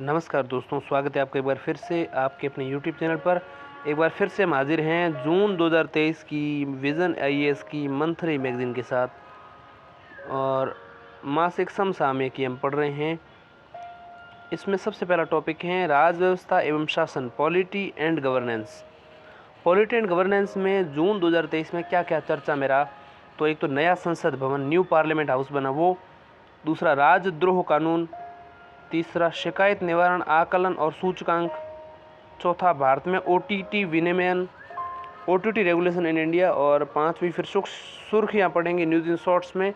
नमस्कार दोस्तों, स्वागत है आपका एक बार फिर से आपके अपने YouTube चैनल पर। एक बार फिर से हम हाजिर हैं जून 2023 की विज़न आईएएस की मंथली मैगज़ीन के साथ और मासिक समसामयिक की हम पढ़ रहे हैं। इसमें सबसे पहला टॉपिक है राज व्यवस्था एवं शासन, polity and governance. Polity and governance में जून 2023 में क्या क्या चर्चा में रहा, तो एक तो नया संसद भवन, न्यू पार्लियामेंट हाउस बना वो, दूसरा राजद्रोह कानून, तीसरा शिकायत निवारण आकलन और सूचकांक, चौथा भारत में ओटीटी विनियमन, ओटीटी रेगुलेशन इन इंडिया, और पांचवी फिर सुर्खियाँ पढ़ेंगे न्यूज़ इन शॉर्ट्स में।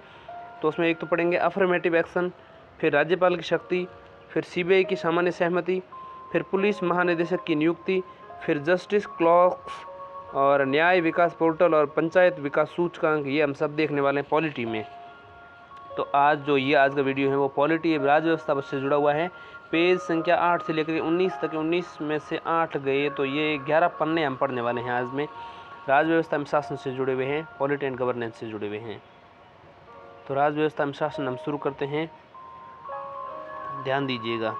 तो उसमें एक तो पढ़ेंगे अफर्मेटिव एक्शन, फिर राज्यपाल की शक्ति, फिर सीबीआई की सामान्य सहमति, फिर पुलिस महानिदेशक की नियुक्ति, फिर जस्टिस क्लॉक्स और न्याय विकास पोर्टल और पंचायत विकास सूचकांक। ये हम सब देखने वाले हैं पॉलिटी में। तो आज का वीडियो है वो पॉलिटी राज व्यवस्था से जुड़ा हुआ है। पेज संख्या 8 से लेकर 19 तक, 19 में से 8 गए, तो ये 11 पन्ने हम पढ़ने वाले हैं आज में। राज व्यवस्था में शासन से जुड़े हुए हैं, पॉलिटी एंड गवर्नेंस से जुड़े हुए हैं। तो राज व्यवस्था में शासन हम शुरू करते हैं, ध्यान दीजिएगा।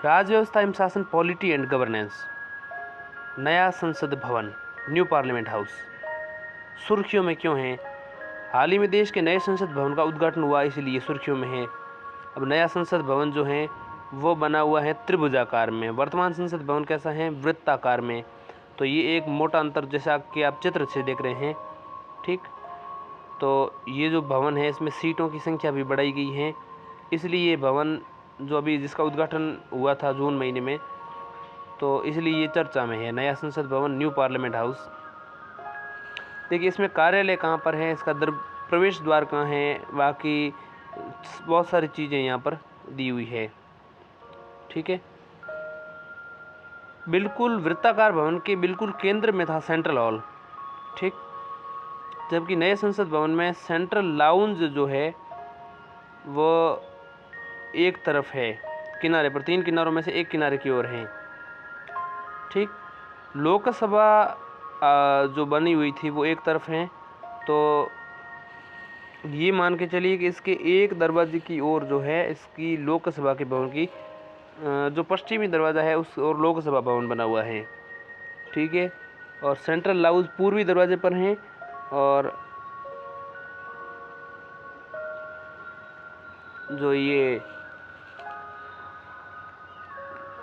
राज व्यवस्था एवं शासन, पॉलिटी एंड गवर्नेंस। नया संसद भवन, न्यू पार्लियामेंट हाउस सुर्खियों में क्यों है? हाल ही में देश के नए संसद भवन का उद्घाटन हुआ, इसलिए सुर्खियों में है। अब नया संसद भवन जो है वो बना हुआ है त्रिभुजाकार में। वर्तमान संसद भवन कैसा है? वृत्ताकार में। तो ये एक मोटा अंतर, जैसा कि आप चित्र से देख रहे हैं, ठीक। तो ये जो भवन है इसमें सीटों की संख्या भी बढ़ाई गई है, इसलिए ये भवन जो अभी जिसका उद्घाटन हुआ था जून महीने में, तो इसलिए ये चर्चा में है, नया संसद भवन, न्यू पार्लियामेंट हाउस। देखिए इसमें कार्यालय कहाँ पर है, इसका प्रवेश द्वार कहाँ है, बाकी बहुत सारी चीज़ें यहाँ पर दी हुई है, ठीक है। बिल्कुल वृत्ताकार भवन के बिल्कुल केंद्र में था सेंट्रल हॉल, ठीक। जबकि नए संसद भवन में सेंट्रल लाउंज जो है वो एक तरफ है, किनारे पर, 3 किनारों में से एक किनारे की ओर है, ठीक। लोकसभा जो बनी हुई थी वो एक तरफ है। तो ये मान के चलिए कि इसके एक दरवाजे की ओर जो है इसकी लोकसभा के भवन की जो पश्चिमी दरवाज़ा है उस और लोकसभा भवन बना हुआ है, ठीक है। और सेंट्रल लाउंज पूर्वी दरवाजे पर हैं, और जो ये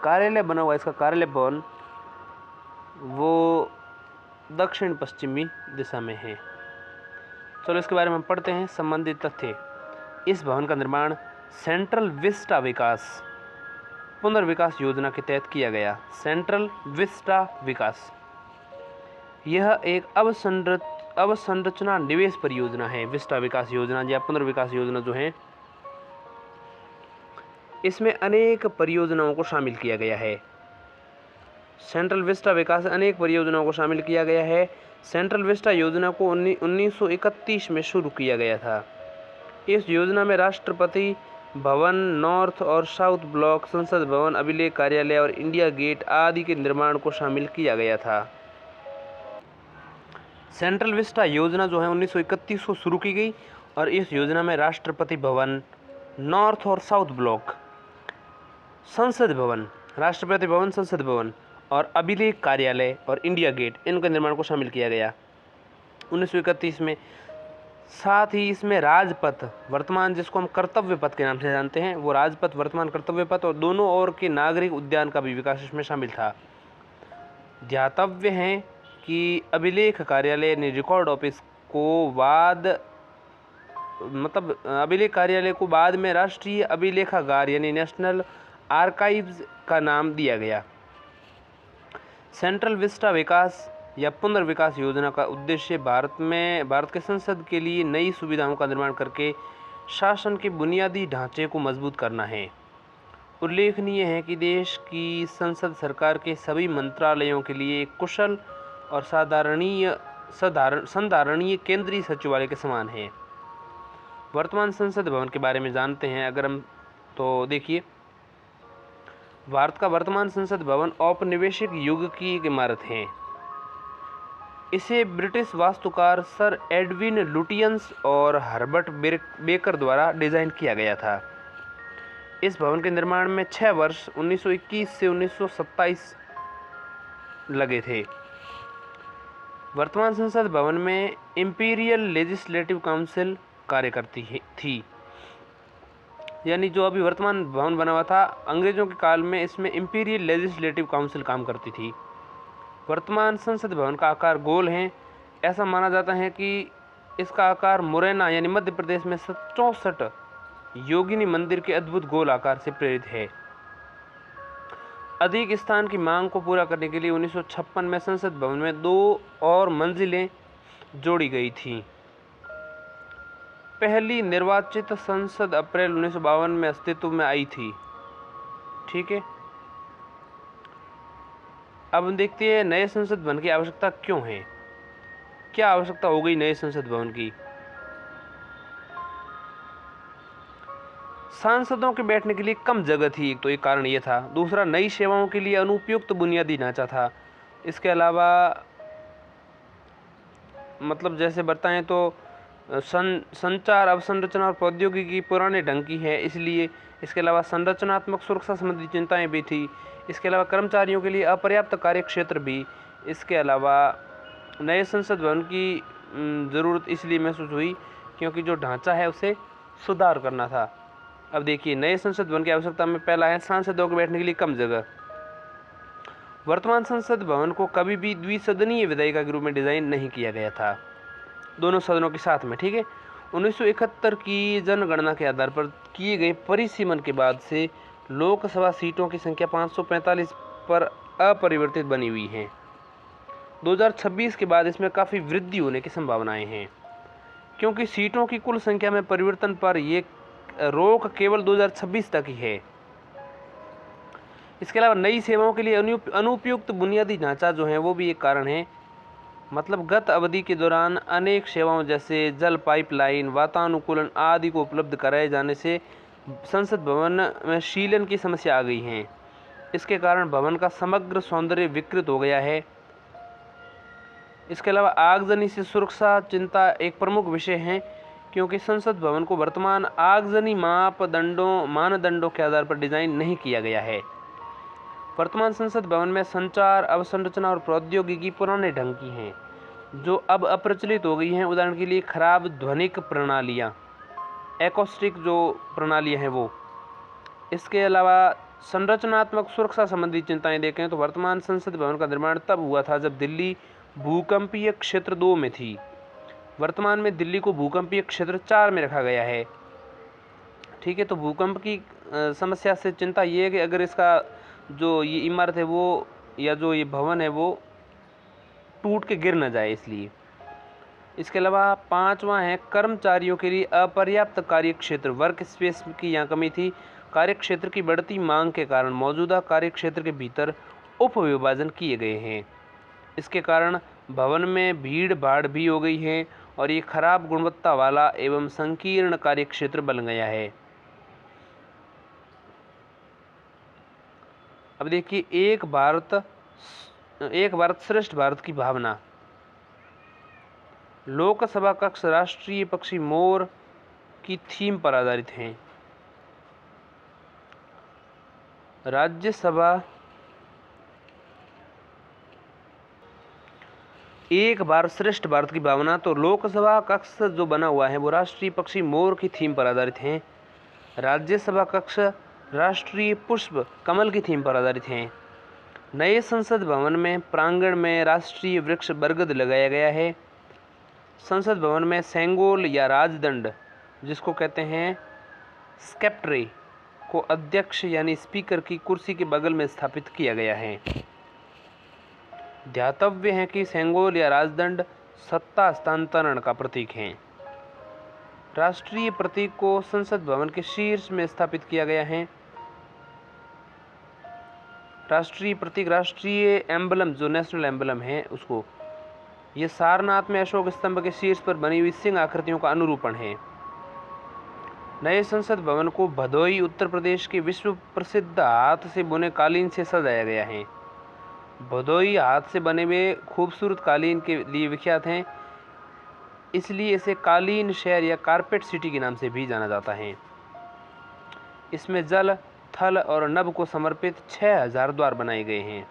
कार्यालय बना हुआ है, इसका कार्यालय भवन वो दक्षिण पश्चिमी दिशा में है। चलो इसके बारे में हम पढ़ते हैं संबंधित तथ्य। इस भवन का निर्माण सेंट्रल विस्टा विकास पुनर्विकास योजना के तहत किया गया। सेंट्रल विस्टा विकास यह एक अवसंरचना निवेश परियोजना है। विस्टा विकास योजना या पुनर्विकास योजना जो है, इसमें अनेक परियोजनाओं को शामिल किया गया है। सेंट्रल विस्टा विकास अनेक परियोजनाओं को शामिल किया गया है। सेंट्रल विस्टा योजना को 1931 में शुरू किया गया था। इस योजना में राष्ट्रपति भवन, नॉर्थ और साउथ ब्लॉक, संसद भवन, अभिलेख कार्यालय और इंडिया गेट आदि के निर्माण को शामिल किया गया था। सेंट्रल विस्टा योजना जो है 1931 को शुरू की गई, और इस योजना में राष्ट्रपति भवन, नॉर्थ और साउथ ब्लॉक, संसद भवन, राष्ट्रपति भवन, संसद भवन और अभिलेख कार्यालय और इंडिया गेट, इनका निर्माण को शामिल किया गया 1931 में। साथ ही इसमें राजपथ, वर्तमान जिसको हम कर्तव्य पथ के नाम से जानते हैं, वो राजपथ, वर्तमान कर्तव्य पथ, और दोनों ओर के नागरिक उद्यान का भी विकास इसमें शामिल था। ध्यातव्य है कि अभिलेख कार्यालय ने रिकॉर्ड ऑफिस को अभिलेख कार्यालय को बाद में राष्ट्रीय अभिलेखागार यानी नेशनल आर्काइव्स का नाम दिया गया। सेंट्रल विस्टा विकास या पुनर्विकास योजना का उद्देश्य भारत के संसद के लिए नई सुविधाओं का निर्माण करके शासन के बुनियादी ढांचे को मजबूत करना है। उल्लेखनीय है कि देश की संसद सरकार के सभी मंत्रालयों के लिए एक कुशल और संधारणीय केंद्रीय सचिवालय के समान है। वर्तमान संसद भवन के बारे में जानते हैं अगर हम, तो देखिए भारत का वर्तमान संसद भवन औपनिवेशिक युग की एक इमारत है। इसे ब्रिटिश वास्तुकार सर एडविन लुटियंस और हर्बर्ट बेकर द्वारा डिज़ाइन किया गया था। इस भवन के निर्माण में 6 वर्ष 1921 से 1927 लगे थे। वर्तमान संसद भवन में इंपीरियल लेजिस्लेटिव काउंसिल कार्य करती थी। यानी जो अभी वर्तमान भवन बना हुआ था, अंग्रेजों के काल में इसमें इंपीरियल लेजिस्लेटिव काउंसिल काम करती थी। वर्तमान संसद भवन का आकार गोल है। ऐसा माना जाता है कि इसका आकार मुरैना यानी मध्य प्रदेश में 64 योगिनी मंदिर के अद्भुत गोल आकार से प्रेरित है। अधिक स्थान की मांग को पूरा करने के लिए 1956 में संसद भवन में 2 और मंजिलें जोड़ी गई थीं। पहली निर्वाचित संसद अप्रैल 1952 में अस्तित्व में आई थी। ठीक है, अब हम देखते हैं नए संसद भवन की आवश्यकता क्यों है। क्या आवश्यकता हो गई नए संसद भवन की? सांसदों के बैठने के लिए कम जगह थी, एक तो एक कारण ये था। दूसरा, नई सेवाओं के लिए अनुपयुक्त बुनियादी ढांचा था। इसके अलावा मतलब जैसे बताएं तो संचार अवसंरचना और प्रौद्योगिकी पुराने ढंग की है, इसलिए। इसके अलावा संरचनात्मक सुरक्षा संबंधी चिंताएं भी थी। इसके अलावा कर्मचारियों के लिए अपर्याप्त कार्यक्षेत्र भी। इसके अलावा नए संसद भवन की ज़रूरत इसलिए महसूस हुई क्योंकि जो ढांचा है उसे सुधार करना था। अब देखिए, नए संसद भवन की आवश्यकता में पहला है सांसदों के बैठने के लिए कम जगह। वर्तमान संसद भवन को कभी भी द्विसदनीय विधायिका के रूप में डिज़ाइन नहीं किया गया था, दोनों सदनों के साथ में। ठीक है, 1971 की जनगणना के आधार पर किए गए परिसीमन के बाद से लोकसभा सीटों की संख्या 545 पर अपरिवर्तित बनी हुई है। 2026 के बाद इसमें काफ़ी वृद्धि होने की संभावनाएं हैं, क्योंकि सीटों की कुल संख्या में परिवर्तन पर ये रोक केवल 2026 तक ही है। इसके अलावा नई सेवाओं के लिए अनुपयुक्त बुनियादी ढांचा जो है वो भी एक कारण है। मतलब गत अवधि के दौरान अनेक सेवाओं जैसे जल पाइपलाइन, वातानुकूलन आदि को उपलब्ध कराए जाने से संसद भवन में शीलन की समस्या आ गई है। इसके कारण भवन का समग्र सौंदर्य विकृत हो गया है। इसके अलावा आगजनी से सुरक्षा चिंता एक प्रमुख विषय है, क्योंकि संसद भवन को वर्तमान आगजनी मानदंडों के आधार पर डिज़ाइन नहीं किया गया है। वर्तमान संसद भवन में संचार अवसंरचना और प्रौद्योगिकी पुराने ढंग की हैं, जो अब अप्रचलित हो गई हैं। उदाहरण के लिए खराब ध्वनिक प्रणालियाँ, एकॉस्टिक जो प्रणालियाँ हैं वो। इसके अलावा संरचनात्मक सुरक्षा संबंधी चिंताएं देखें तो वर्तमान संसद भवन का निर्माण तब हुआ था जब दिल्ली भूकंपीय क्षेत्र 2 में थी। वर्तमान में दिल्ली को भूकंपीय क्षेत्र 4 में रखा गया है। ठीक है, तो भूकंप की समस्या से चिंता ये है कि अगर इसका जो ये इमारत है वो या जो ये भवन है वो टूट के गिर न जाए, इसलिए। इसके अलावा 5वां है कर्मचारियों के लिए अपर्याप्त कार्यक्षेत्र, वर्क स्पेस की यहाँ कमी थी। कार्यक्षेत्र की बढ़ती मांग के कारण मौजूदा कार्यक्षेत्र के भीतर उपविभाजन किए गए हैं। इसके कारण भवन में भीड़ भाड़ भी हो गई है और ये खराब गुणवत्ता वाला एवं संकीर्ण कार्यक्षेत्र बन गया है। अब देखिए, एक भारत श्रेष्ठ भारत की भावना। लोकसभा कक्ष राष्ट्रीय पक्षी मोर की थीम पर आधारित हैं। राज्यसभा एक भारत श्रेष्ठ भारत की भावना, तो लोकसभा कक्ष जो बना हुआ है वो राष्ट्रीय पक्षी मोर की थीम पर आधारित हैं। राज्यसभा कक्ष राष्ट्रीय पुष्प कमल की थीम पर आधारित हैं। नए संसद भवन में प्रांगण में राष्ट्रीय वृक्ष बरगद लगाया गया है। संसद भवन में सेंगोल या राजदंड, जिसको कहते हैं स्केप्ट्रे, को अध्यक्ष यानी स्पीकर की कुर्सी के बगल में स्थापित किया गया है। ध्यातव्य है कि सेंगोल या राजदंड सत्ता हस्तांतरण का प्रतीक हैं। राष्ट्रीय प्रतीक को संसद भवन के शीर्ष में स्थापित किया गया है। राष्ट्रीय प्रतीक, राष्ट्रीय एम्बलम जो नेशनल एम्बलम है उसको, ये सारनाथ में अशोक स्तंभ के शीर्ष पर बनी हुई सिंह आकृतियों का अनुरूपण है। नए संसद भवन को भदोई उत्तर प्रदेश के विश्व प्रसिद्ध हाथ से बुने कालीन से सजाया गया है। भदोई हाथ से बने हुए खूबसूरत कालीन के लिए विख्यात हैं, इसलिए इसे कालीन शहर या कारपेट सिटी के नाम से भी जाना जाता है। इसमें जल, थल और नभ को समर्पित 6000 द्वार बनाए गए हैं।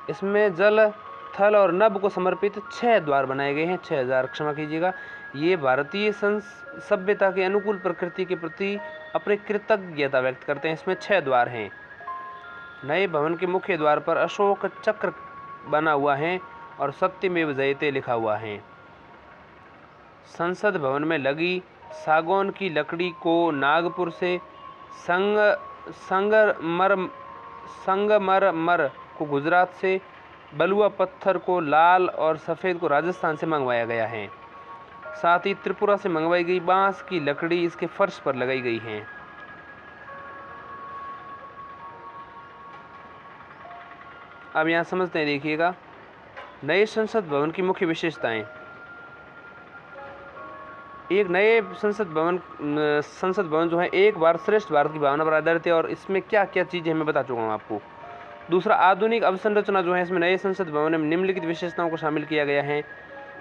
इसमें जल, थल और नभ को समर्पित 6 द्वार बनाए गए हैं। 6000, क्षमा कीजिएगा। ये भारतीय सभ्यता के अनुकूल प्रकृति के प्रति अपनी कृतज्ञता व्यक्त करते हैं। इसमें 6 द्वार हैं। नए भवन के मुख्य द्वार पर अशोक चक्र बना हुआ है और सत्यमेव जयते लिखा हुआ है। संसद भवन में लगी सागौन की लकड़ी को नागपुर से, संगमरमर को गुजरात से, बलुआ पत्थर को, लाल और सफ़ेद को राजस्थान से मंगवाया गया है। साथ ही त्रिपुरा से मंगवाई गई बांस की लकड़ी इसके फर्श पर लगाई गई है। अब यहाँ समझते हैं, देखिएगा, नए संसद भवन की मुख्य विशेषताएं। एक नए संसद भवन जो है एक बार श्रेष्ठ भारत की भावना पर आधारित है और इसमें क्या क्या चीज़ें मैं बता चुका हूँ आपको। दूसरा, आधुनिक अवसंरचना जो है इसमें नए संसद भवन में निम्नलिखित विशेषताओं को शामिल किया गया है।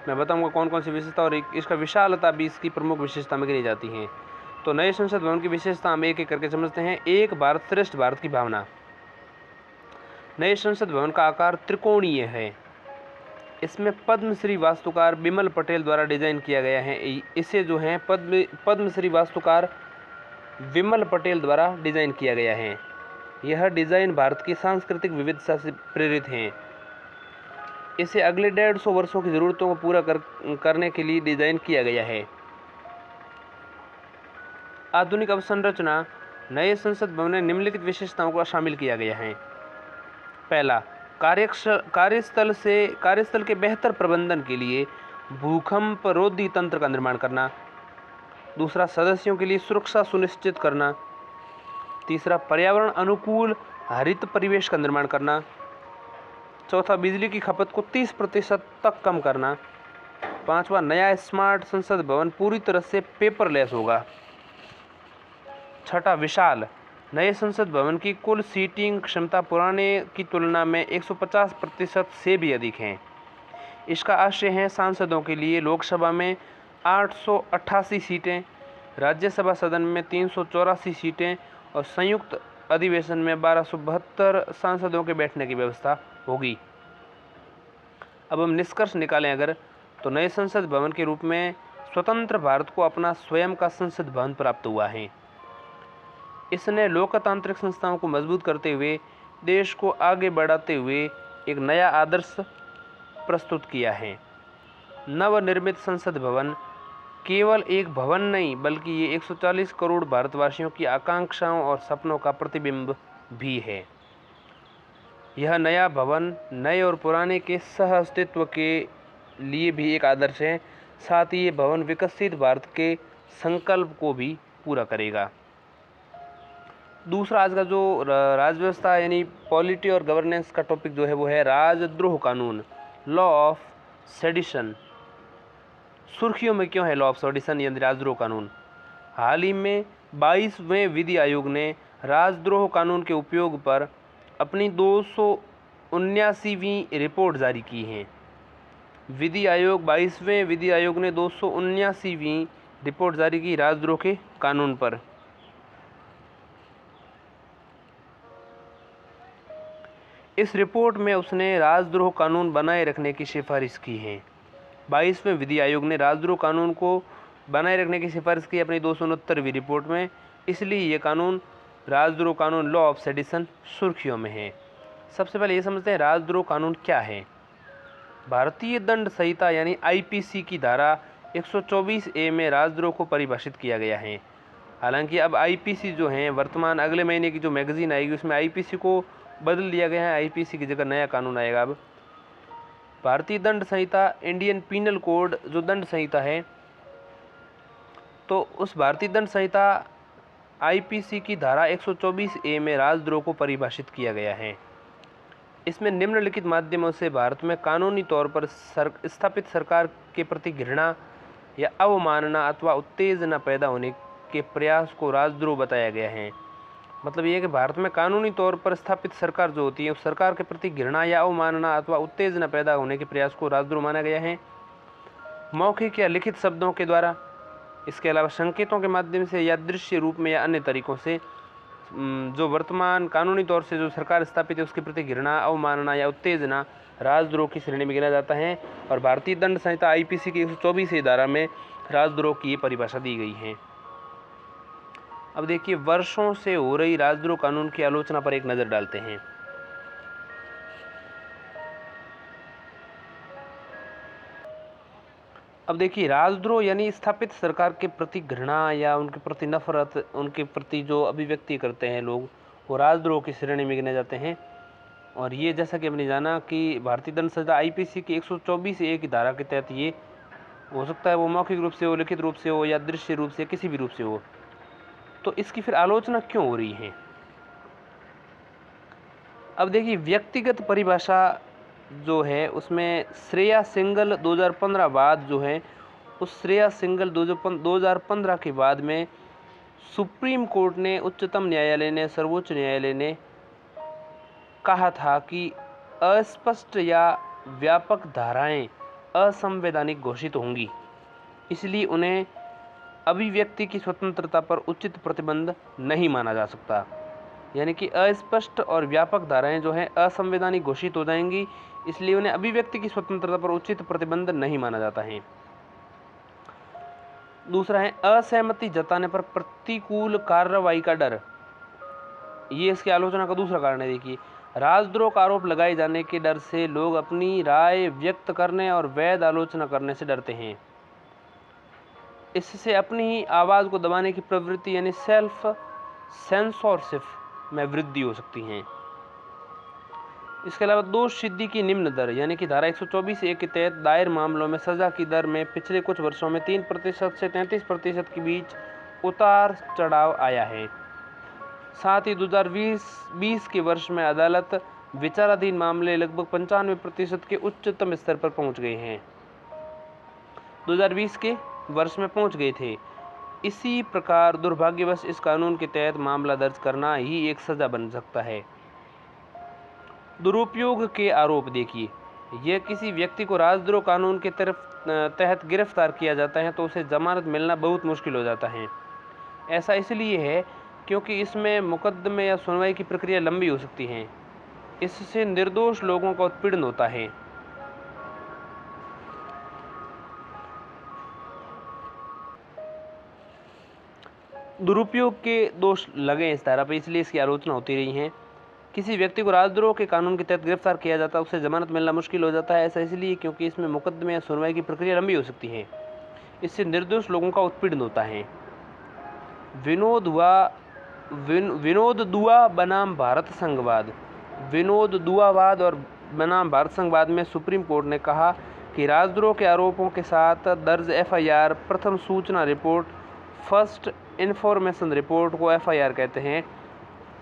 मैं बताऊंगा कौन कौन सी विशेषता और इसका विशालता भी इसकी प्रमुख विशेषता में गिनी जाती हैं। तो नए संसद भवन की विशेषता हम एक एक करके समझते हैं। एक भारत श्रेष्ठ भारत की भावना। नए संसद भवन का आकार त्रिकोणीय है। इसमें पद्मश्री वास्तुकार बिमल पटेल द्वारा डिजाइन किया गया है। इसे जो है पद्मश्री वास्तुकार विमल पटेल द्वारा डिजाइन किया गया है। यह डिजाइन भारत की सांस्कृतिक विविधता से प्रेरित है। इसे अगले 150 वर्षों की जरूरतों को पूरा करने के लिए डिजाइन किया गया है। आधुनिक अवसंरचना। नए संसद भवन में निम्नलिखित विशेषताओं को शामिल किया गया है। पहला, कार्यस्थल के बेहतर प्रबंधन के लिए भूकंप रोधी तंत्र का निर्माण करना। दूसरा, सदस्यों के लिए सुरक्षा सुनिश्चित करना। तीसरा, पर्यावरण अनुकूल हरित परिवेश का निर्माण करना। चौथा, बिजली की खपत को 30% तक कम करना। पांचवा, नया स्मार्ट संसद भवन पूरी तरह से पेपरलेस होगा। छठा, विशाल। नए संसद भवन की कुल सीटिंग क्षमता पुराने की तुलना में 150% से भी अधिक है। इसका आशय है सांसदों के लिए लोकसभा में 888 सीटें, राज्यसभा सदन में 384 सीटें और संयुक्त अधिवेशन में 1272 सांसदों के बैठने की व्यवस्था होगी। अब हम निष्कर्ष निकालें अगर, तो नए संसद भवन के रूप में स्वतंत्र भारत को अपना स्वयं का संसद भवन प्राप्त हुआ है। इसने लोकतांत्रिक संस्थाओं को मजबूत करते हुए देश को आगे बढ़ाते हुए एक नया आदर्श प्रस्तुत किया है। नवनिर्मित संसद भवन केवल एक भवन नहीं बल्कि ये 140 करोड़ भारतवासियों की आकांक्षाओं और सपनों का प्रतिबिंब भी है। यह नया भवन नए और पुराने के सह अस्तित्व के लिए भी एक आदर्श है। साथ ही ये भवन विकसित भारत के संकल्प को भी पूरा करेगा। दूसरा आज का जो राज व्यवस्था यानी पॉलिटी और गवर्नेंस का टॉपिक जो है वो है राजद्रोह कानून, लॉ ऑफ सेडिशन। सुर्खियों में क्यों है लॉ ऑफ सेडिशन यानी राजद्रोह कानून? हाल ही में 22वें विधि आयोग ने राजद्रोह कानून के उपयोग पर अपनी 279वीं रिपोर्ट जारी की है। विधि आयोग 22वें विधि आयोग ने 279वीं रिपोर्ट जारी की राजद्रोह के कानून पर। इस रिपोर्ट में उसने राजद्रोह कानून बनाए रखने की सिफारिश की है। 22वें विधि आयोग ने राजद्रोह कानून को बनाए रखने की सिफारिश की अपनी 269वीं रिपोर्ट में। इसलिए ये कानून राजद्रोह कानून लॉ ऑफ सेडिशन सुर्खियों में है। सबसे पहले ये समझते हैं राजद्रोह कानून क्या है। भारतीय दंड संहिता यानी आईपीसी की धारा 124A में राजद्रोह को परिभाषित किया गया है। हालांकि अब आईपीसी जो है वर्तमान अगले महीने की जो मैगजीन आएगी उसमें आईपीसी को बदल दिया गया है। आईपीसी की जगह नया कानून आएगा। अब भारतीय दंड संहिता इंडियन पीनल कोड जो दंड संहिता है, तो उस भारतीय दंड संहिता आईपीसी की धारा 124A में राजद्रोह को परिभाषित किया गया है। इसमें निम्नलिखित माध्यमों से भारत में कानूनी तौर पर स्थापित सरकार के प्रति घृणा या अवमानना अथवा उत्तेजना पैदा होने के प्रयास को राजद्रोह बताया गया है। मतलब ये कि भारत में कानूनी तौर पर स्थापित सरकार जो होती है उस सरकार के प्रति घृणा या अवमानना अथवा उत्तेजना पैदा होने के प्रयास को राजद्रोह माना गया है। मौखिक या लिखित शब्दों के द्वारा इसके अलावा संकेतों के माध्यम से या दृश्य रूप में या अन्य तरीकों से जो वर्तमान कानूनी तौर से जो सरकार स्थापित है उसके प्रति घृणा, अवमानना या उत्तेजना राजद्रोह की श्रेणी में गिना जाता है। और भारतीय दंड संहिता IPC की 124 धारा में राजद्रोह की ये परिभाषा दी गई है। अब देखिए, वर्षों से हो रही राजद्रोह कानून की आलोचना पर एक नज़र डालते हैं। अब देखिए, राजद्रोह यानी स्थापित सरकार के प्रति घृणा या उनके प्रति नफरत, उनके प्रति जो अभिव्यक्ति करते हैं लोग, वो राजद्रोह की श्रेणी में गिने जाते हैं। और ये जैसा कि हमने जाना कि भारतीय दंड संहिता IPC की 124A की धारा के तहत ये हो सकता है वो मौखिक रूप से हो, लिखित रूप से हो या दृश्य रूप से, किसी भी रूप से हो। तो इसकी फिर आलोचना क्यों हो रही है? अब देखिए, व्यक्तिगत परिभाषा जो है उसमें श्रेया सिंगल 2015 बाद जो है, उस श्रेया सिंगल 2015 के बाद में सुप्रीम कोर्ट ने, उच्चतम न्यायालय ने, सर्वोच्च न्यायालय ने कहा था कि अस्पष्ट या व्यापक धाराएं असंवैधानिक घोषित होंगी, इसलिए उन्हें अभिव्यक्ति की स्वतंत्रता पर उचित प्रतिबंध नहीं माना जा सकता। यानी कि अस्पष्ट और व्यापक धाराएं जो हैं असंवैधानिक घोषित हो जाएंगी, इसलिए उन्हें अभिव्यक्ति की स्वतंत्रता पर उचित प्रतिबंध नहीं माना जाता है। दूसरा है असहमति जताने पर प्रतिकूल कार्रवाई का डर। ये इसकी आलोचना का दूसरा कारण है। देखिए, राजद्रोह का आरोप लगाए जाने के डर से लोग अपनी राय व्यक्त करने और वैध आलोचना करने से डरते हैं। इससे अपनी ही आवाज़ को दबाने की प्रवृत्ति यानी सेल्फ सेंसरशिप में वृद्धि हो सकती है। इसके अलावा दोष सिद्धि की निम्न दर, यानी कि धारा 124A के तहत दायर मामलों में सजा की दर में पिछले कुछ वर्षों में 3% से 33% के बीच उतार चढ़ाव आया है। साथ ही 2020 के वर्ष में अदालत विचाराधीन मामले लगभग 95% के उच्चतम स्तर पर पहुंच गए हैं। 2020 के वर्ष में पहुंच गए थे। इसी प्रकार दुर्भाग्यवश इस कानून के तहत मामला दर्ज करना ही एक सजा बन सकता है। दुरुपयोग के आरोप, देखिए, यह किसी व्यक्ति को राजद्रोह कानून के तहत गिरफ्तार किया जाता है तो उसे जमानत मिलना बहुत मुश्किल हो जाता है। ऐसा इसलिए है क्योंकि इसमें मुकदमे या सुनवाई की प्रक्रिया लंबी हो सकती है। इससे निर्दोष लोगों का उत्पीड़न होता है। दुरुपयोग के दोष लगे इस धारा पर, इसलिए इसकी आलोचना होती रही है। किसी व्यक्ति को राजद्रोह के कानून के तहत गिरफ्तार किया जाता है, उसे जमानत मिलना मुश्किल हो जाता है। ऐसा इसलिए क्योंकि इसमें मुकदमे या सुनवाई की प्रक्रिया लंबी हो सकती है। इससे निर्दोष लोगों का उत्पीड़न होता है। विनोद दुआ बनाम भारत संघवाद। विनोद दुआवाद और बनाम भारत संघवाद में सुप्रीम कोर्ट ने कहा कि राजद्रोह के आरोपों के साथ दर्ज FIR, प्रथम सूचना रिपोर्ट, फर्स्ट इन्फॉर्मेशन रिपोर्ट को FIR कहते हैं,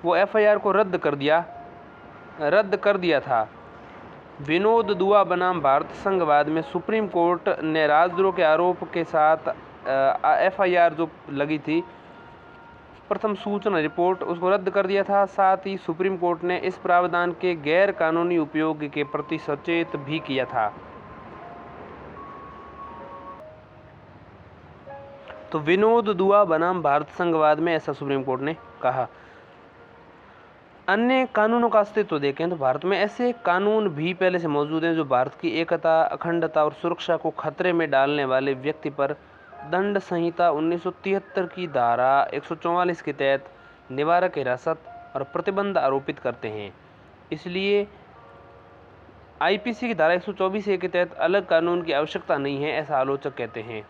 वो FIR को रद्द कर दिया था। विनोद दुआ बनाम भारत संघवाद में सुप्रीम कोर्ट ने राजद्रोह के आरोप के साथ FIR जो लगी थी, प्रथम सूचना रिपोर्ट, उसको रद्द कर दिया था। साथ ही सुप्रीम कोर्ट ने इस प्रावधान के गैर कानूनी उपयोग के प्रति सचेत भी किया था। तो विनोद दुआ बनाम भारत संघवाद में ऐसा सुप्रीम कोर्ट ने कहा। अन्य कानूनों का अस्तित्व देखें तो भारत में ऐसे कानून भी पहले से मौजूद हैं जो भारत की एकता, अखंडता और सुरक्षा को खतरे में डालने वाले व्यक्ति पर दंड संहिता 1973 की धारा 144 के तहत निवारक हिरासत और प्रतिबंध आरोपित करते हैं। इसलिए IPC की धारा 124A के तहत अलग कानून की आवश्यकता नहीं है, ऐसा आलोचक कहते हैं।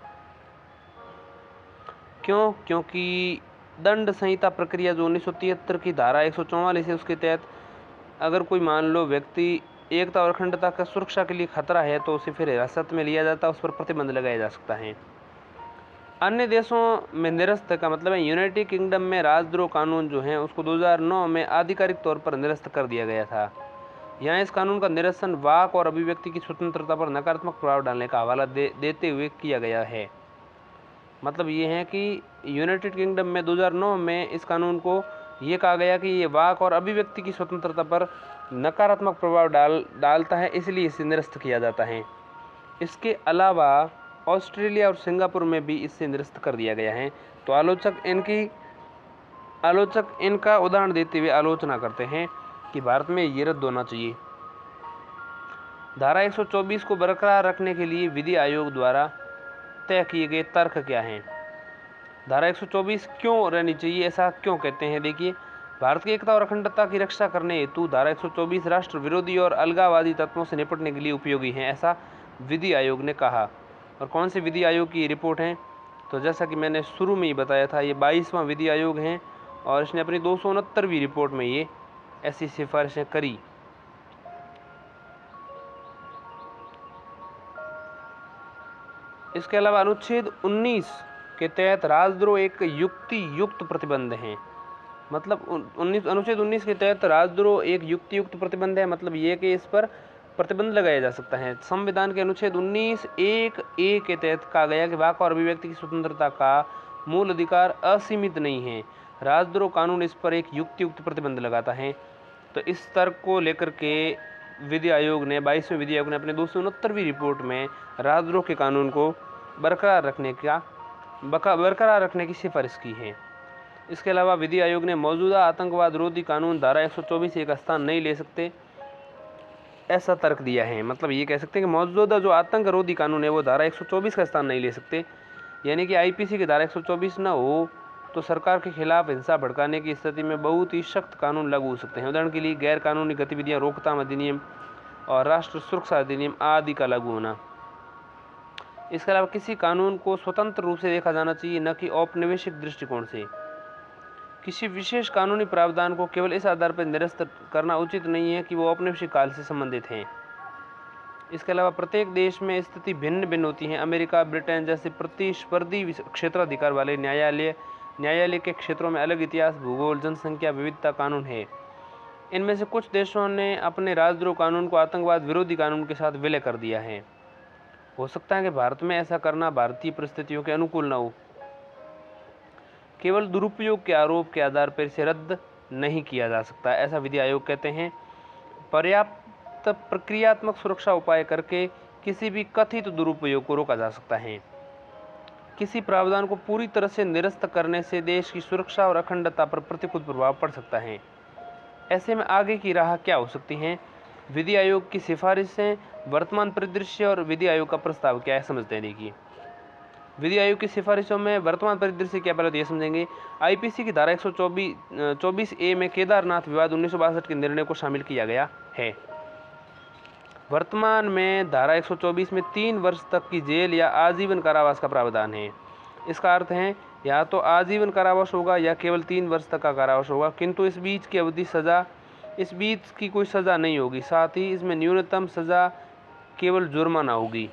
क्यों? क्योंकि दंड संहिता प्रक्रिया जो 1973 की धारा 144 है उसके तहत अगर कोई मान लो व्यक्ति एकता और अखंडता का सुरक्षा के लिए खतरा है तो उसे फिर हिरासत में लिया जाता है, उस पर प्रतिबंध लगाया जा सकता है। अन्य देशों में निरस्त का मतलब है यूनाइटेड किंगडम में राजद्रोह कानून जो है उसको 2009 में आधिकारिक तौर पर निरस्त कर दिया गया था। यहाँ इस कानून का निरसन वाक और अभिव्यक्ति की स्वतंत्रता पर नकारात्मक प्रभाव डालने का हवाला देते हुए किया गया है। मतलब ये है कि यूनाइटेड किंगडम में 2009 में इस कानून को ये कहा गया कि ये वाक और अभिव्यक्ति की स्वतंत्रता पर नकारात्मक प्रभाव डालता है, इसलिए इसे निरस्त किया जाता है। इसके अलावा ऑस्ट्रेलिया और सिंगापुर में भी इससे निरस्त कर दिया गया है। तो आलोचक इनका उदाहरण देते हुए आलोचना करते हैं कि भारत में ये रद्द होना चाहिए। धारा 124 को बरकरार रखने के लिए विधि आयोग द्वारा तय किए गए तर्क क्या हैं? धारा 124 क्यों रहनी चाहिए, ऐसा क्यों कहते हैं? देखिए, भारत की एकता और अखंडता की रक्षा करने हेतु धारा 124 राष्ट्र विरोधी और अलगाववादी तत्वों से निपटने के लिए उपयोगी है, ऐसा विधि आयोग ने कहा। और कौन से विधि आयोग की रिपोर्ट है? तो जैसा कि मैंने शुरू में ही बताया था, ये 22वां विधि आयोग है और इसने अपनी 269वीं रिपोर्ट में ये ऐसी सिफारिशें करी। इसके अलावा अनुच्छेद 19 के तहत राजद्रोह एक युक्ति युक्त प्रतिबंध है। मतलब अनुच्छेद 19 के तहत राजद्रोह एक युक्ति युक्त प्रतिबंध है, मतलब ये कि इस पर प्रतिबंध लगाया जा सकता है। संविधान के अनुच्छेद 19(1)(a) के तहत कहा गया कि वाक और अभिव्यक्ति की स्वतंत्रता का मूल अधिकार असीमित नहीं है। राजद्रोह कानून इस पर एक युक्ति युक्त प्रतिबंध लगाता है। तो इस तर्क को लेकर के विधि आयोग ने 22वें विधि आयोग ने अपने 269वीं रिपोर्ट में राजद्रोह के कानून को बरकरार रखने की सिफारिश की है। इसके अलावा विधि आयोग ने मौजूदा आतंकवाद विरोधी कानून धारा 124 का स्थान नहीं ले सकते, ऐसा तर्क दिया है। मतलब ये कह सकते हैं कि मौजूदा जो आतंक विरोधी कानून है वो धारा 124 का स्थान नहीं ले सकते, यानी कि आईपीसी की धारा 124 न हो तो सरकार के खिलाफ हिंसा भड़काने की स्थिति में बहुत ही सख्त कानून लागू हो सकते हैं। उदाहरण के लिए गैर कानूनी गतिविधियां रोकथाम अधिनियम और राष्ट्र सुरक्षा अधिनियम आदि का लागू होना। इसके अलावा किसी कानून को स्वतंत्र रूप से देखा जाना चाहिए, न कि औपनिवेशिक दृष्टिकोण से। किसी विशेष कानूनी प्रावधान को केवल इस आधार पर निरस्त करना उचित नहीं है कि वो औपनिवेशिक काल से संबंधित हैं। इसके अलावा प्रत्येक देश में स्थिति भिन्न भिन्न होती है। अमेरिका, ब्रिटेन जैसे प्रतिस्पर्धी क्षेत्राधिकार वाले न्यायालय के क्षेत्रों में अलग इतिहास, भूगोल, जनसंख्या विविधता कानून है। इनमें से कुछ देशों ने अपने राजद्रोह कानून को आतंकवाद विरोधी कानून के साथ विलय कर दिया है। हो सकता है कि भारत में ऐसा करना भारतीय परिस्थितियों के अनुकूल न हो। केवल दुरुपयोग के आरोप के आधार पर इसे रद्द नहीं किया जा सकता, ऐसा विधि आयोग कहते हैं। पर्याप्त प्रक्रियात्मक सुरक्षा उपाय करके किसी भी कथित दुरुपयोग को रोका जा सकता है। किसी प्रावधान को पूरी तरह से निरस्त करने से देश की सुरक्षा और अखंडता पर प्रतिकूल प्रभाव पड़ सकता है। ऐसे में आगे की राह क्या हो सकती है? विधि आयोग की सिफारिशें, वर्तमान परिदृश्य और विधि आयोग का प्रस्ताव क्या है, समझते हैं। देखिए, विधि आयोग की सिफारिशों में वर्तमान परिदृश्य क्या, पहले तो ये समझेंगे। आईपीसी की धारा 124(a) में केदारनाथ विवाद 1962 के निर्णय को शामिल किया गया है। वर्तमान में धारा 124 में 3 वर्ष तक की जेल या आजीवन कारावास का प्रावधान है। इसका अर्थ है या तो आजीवन कारावास होगा या केवल 3 वर्ष तक का कारावास होगा, किंतु इस बीच की कोई सज़ा नहीं होगी। साथ ही इसमें न्यूनतम सज़ा केवल जुर्माना होगी।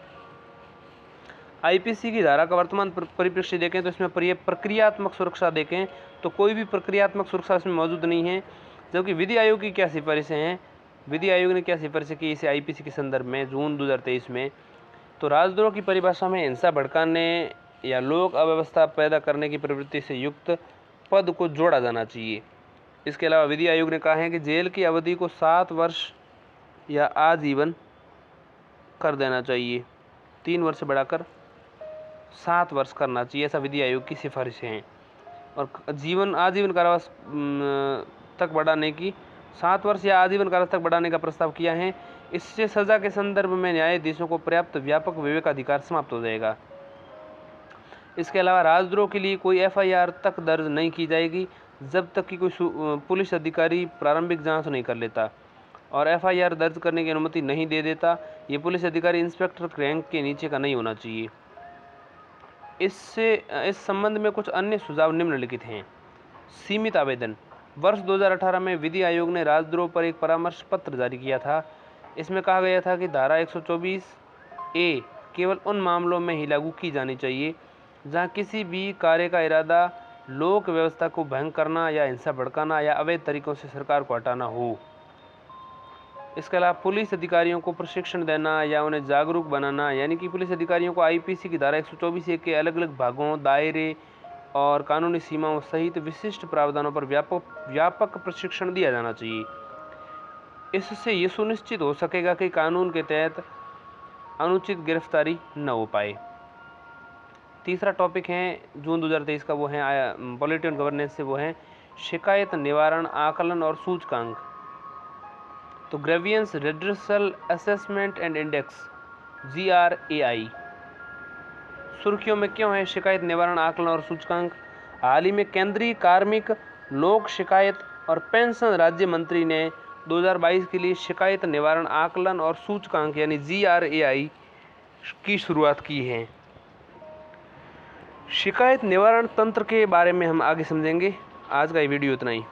आईपीसी की धारा का वर्तमान परिप्रेक्ष्य देखें तो इसमें प्रक्रियात्मक सुरक्षा देखें तो कोई भी प्रक्रियात्मक सुरक्षा इसमें मौजूद नहीं है। जबकि विधि आयोग की क्या सिफारिशें हैं? विधि आयोग ने क्या सिफारिशें की इसे आईपीसी के संदर्भ में जून 2023 में? तो राजद्रोह की परिभाषा में हिंसा भड़काने या लोक अव्यवस्था पैदा करने की प्रवृत्ति से युक्त पद को जोड़ा जाना चाहिए। इसके अलावा विधि आयोग ने कहा है कि जेल की अवधि को 7 वर्ष या आजीवन कर देना चाहिए, 3 वर्ष से बढ़ाकर 7 वर्ष करना चाहिए, ऐसा विधि आयोग की सिफारिशें हैं। और आजीवन कारावास तक बढ़ाने की 7 वर्ष या आजीवन कारावास तक बढ़ाने का प्रस्ताव किया है। इससे सजा के संदर्भ में न्यायाधीशों को पर्याप्त व्यापक विवेकाधिकार समाप्त हो जाएगा। इसके अलावा राजद्रोह के लिए कोई एफआईआर तक दर्ज नहीं की जाएगी जब तक कि कोई पुलिस अधिकारी प्रारंभिक जांच नहीं कर लेता और एफआईआर दर्ज करने की अनुमति नहीं दे देता। ये पुलिस अधिकारी इंस्पेक्टर रैंक के नीचे का नहीं होना चाहिए। इस संबंध में कुछ अन्य सुझाव निम्नलिखित हैं। सीमित आवेदन। वर्ष 2018 में विधि आयोग ने राजद्रोह पर एक परामर्श पत्र जारी किया था। इसमें कहा गया था कि धारा 124(a) केवल उन मामलों में ही लागू की जानी चाहिए जहां किसी भी कार्य का इरादा लोक व्यवस्था को भंग करना या हिंसा भड़काना या अवैध तरीकों से सरकार को हटाना हो। इसके अलावा पुलिस अधिकारियों को प्रशिक्षण देना या उन्हें जागरूक बनाना, यानी कि पुलिस अधिकारियों को आईपीसी की धारा 124(a) के अलग अलग भागों, दायरे और कानूनी सीमाओं सहित विशिष्ट प्रावधानों पर व्यापक प्रशिक्षण दिया जाना चाहिए। इससे ये सुनिश्चित हो सकेगा कि कानून के तहत अनुचित गिरफ्तारी न हो पाए। तीसरा टॉपिक है जून 2023 का, वो है पॉलिटी एंड गवर्नेंस से, वो है शिकायत निवारण आकलन और सूचकांक। तो grievance redressal assessment and index GRAI सुर्खियों में क्यों है? शिकायत निवारण आकलन और सूचकांक। हाल ही में केंद्रीय कार्मिक, लोक शिकायत और पेंशन राज्य मंत्री ने 2022 के लिए शिकायत निवारण आकलन और सूचकांक यानी GRAI की शुरुआत की है। शिकायत निवारण तंत्र के बारे में हम आगे समझेंगे। आज का ये वीडियो इतना ही।